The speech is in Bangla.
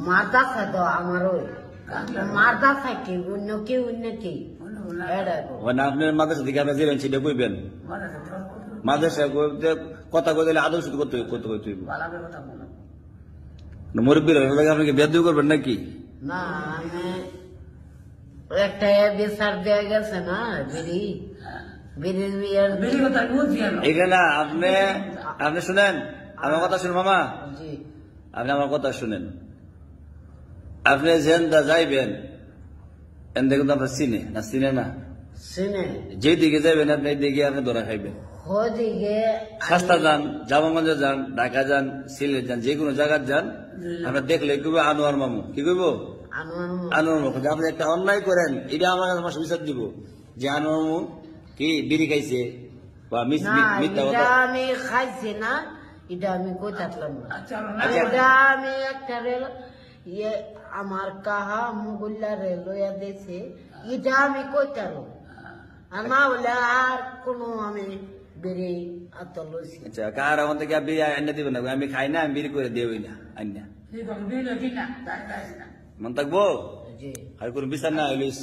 মাদ্রাসা তো আমার ওই মাদ্রাসাটি উন্নতি আপনার মাদ্রাসা থেকে আপনি যাবেন সেটা কইবেন মাদ্রাসা কথা কই দিলে আদৌ শুধু করতে করতে মুরব্বীর আপনাকে বেদ করবেন নাকি না আমি একটা বিচার দেওয়া গেছে না এখানে আপনি শুনেন আমার কথা শুনুন মামা আপনি আমার কথা শুনেন আপনি যেনটা যাইবেন এন দেখুন আপনার চিনে না চিনে না যেদিকে যাবেন আপনি এইদিকে আপনি ধরা খাইবেন শাস্তা যান জামাগঞ্জে যান ঢাকা যান সিলেট যান যে কোনো জায়গায় যান আপনার দেখলে কইব আনোয়ার মামু কি কইব আনোয়ার মামু আপনি একটা অন্যায় করেন এটা আমার কাছে বিচার দিব যে আনোয়ার মামু কি বিড়ি খাইছে বা মিথ্যা কথা আমি খাইছি না এটা আমি কই থাকলাম না এটা আমি একটা রেল আমার কাহা মুগুল্লা রেলয়া দিয়েছে এটা আমি কইতারো না বলে আর কোনো আমি বেরি আতল লইছি আচ্ছা কার আমার থেকে বিড়ি আইনা দিবেন না আমি খাই না আমি বিড়ি করে দেবই না আইনা মন থাকবো আর কোন বিচার না হইলিস